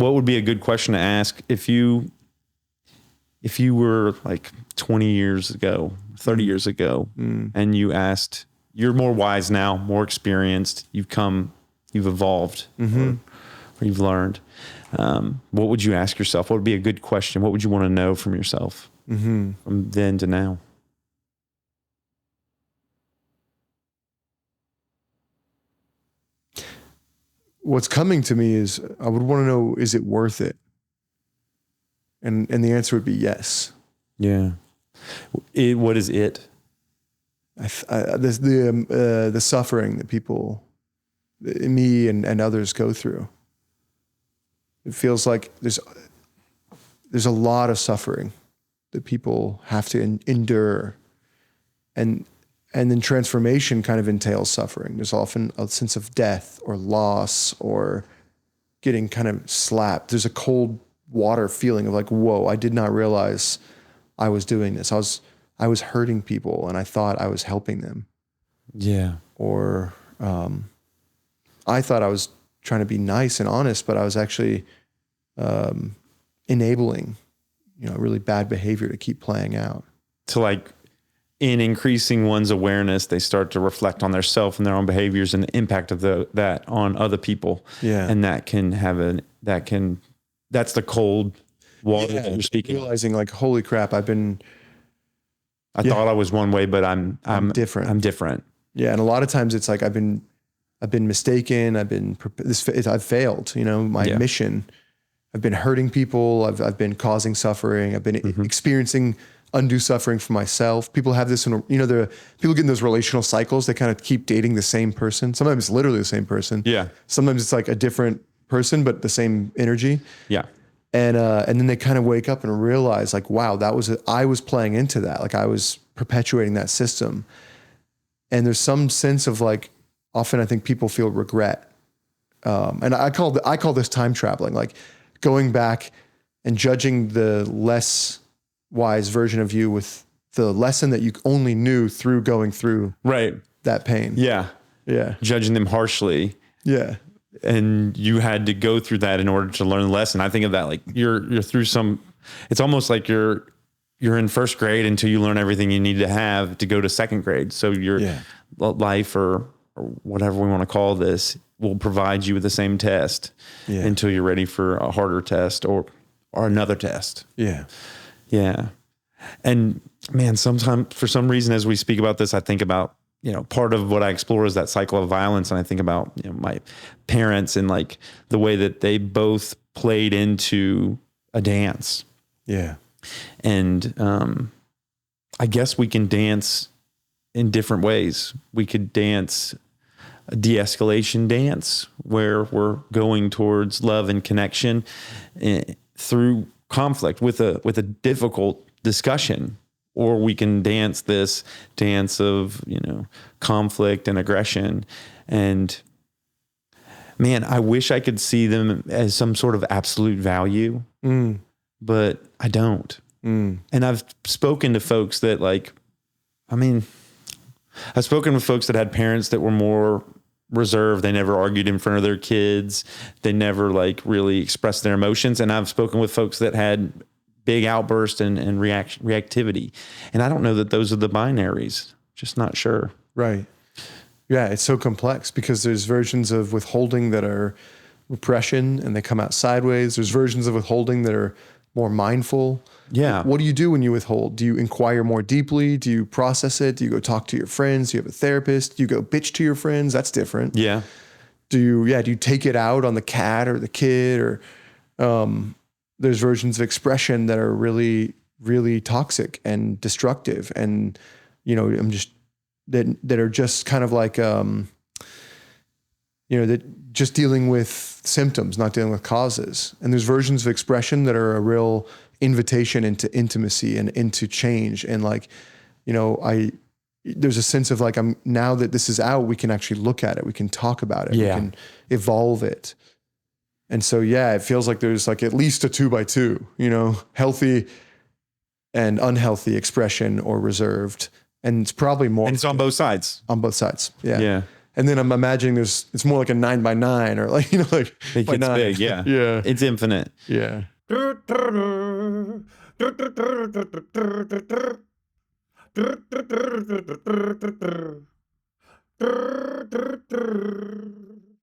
what would be a good question to ask if you were like 20 years ago, 30 years ago, and you asked, you're more wise now, more experienced, you've evolved, or you've learned. What would you ask yourself? What would be a good question? What would you want to know from yourself from then to now? What's coming to me is I would want to know, is it worth it? And the answer would be yes. Yeah. What is it? The suffering that people, me and others go through. It feels like there's a lot of suffering that people have to endure. And then transformation kind of entails suffering. There's often a sense of death or loss or getting kind of slapped. There's a cold water feeling of like, whoa, I did not realize I was doing this. I was hurting people and I thought I was helping them. Yeah. Or I thought I was trying to be nice and honest, but I was actually enabling, really bad behavior to keep playing out. To like, in increasing one's awareness, they start to reflect on their self and their own behaviors and the impact of that on other people. Yeah. And that can have that's the cold water that you're speaking. Realizing like, holy crap, I thought I was one way, but I'm different. I'm different. Yeah. And a lot of times it's like, I've been mistaken. I've failed, my mission. I've been hurting people. I've been causing suffering. I've been experiencing undue suffering for myself. People have this, people get in those relational cycles. They kind of keep dating the same person. Sometimes it's literally the same person. Yeah. Sometimes it's like a different person, but the same energy. Yeah. And then they kind of wake up and realize like, wow, I was playing into that. Like I was perpetuating that system. And there's some sense of like, often I think people feel regret. And I call this time traveling, like going back and judging the less wise version of you with the lesson that you only knew through going through that pain. Yeah. Yeah. Judging them harshly. Yeah. And you had to go through that in order to learn the lesson. I think of that like you're through it's almost like you're in first grade until you learn everything you need to have to go to second grade. So your life or whatever we want to call this will provide you with the same test until you're ready for a harder test or another test. Yeah. Yeah. And man, sometimes for some reason, as we speak about this, I think about, part of what I explore is that cycle of violence. And I think about, my parents and like the way that they both played into a dance. Yeah. And, I guess we can dance in different ways. We could dance a de-escalation dance where we're going towards love and connection through conflict with a difficult discussion, or we can dance this dance of, conflict and aggression. And man, I wish I could see them as some sort of absolute value, but I don't. And I've spoken to folks that I've spoken with folks that had parents that were more reserved. They never argued in front of their kids. They never really expressed their emotions. And I've spoken with folks that had big outbursts and reactivity. And I don't know that those are the binaries. Just not sure. Right. Yeah. It's so complex because there's versions of withholding that are repression and they come out sideways. There's versions of withholding that are more mindful. Yeah. What do you do when you withhold? Do you inquire more deeply? Do you process it? Do you go talk to your friends? Do you have a therapist? Do you go bitch to your friends? That's different. Yeah. Do you take it out on the cat or the kid or, there's versions of expression that are really, really toxic and destructive. And, that are just kind of like, that just dealing with symptoms, not dealing with causes. And there's versions of expression that are a real invitation into intimacy and into change. And there's a sense of like, now that this is out, we can actually look at it. We can talk about it. Yeah. We can evolve it. And so, it feels like there's like at least a 2x2, healthy and unhealthy expression or reserved. And it's probably more. And it's on both sides. On both sides. Yeah. Yeah. And then I'm imagining it's more like a 9x9 or like, like It by gets 9. big. Yeah. Yeah. It's infinite. Yeah.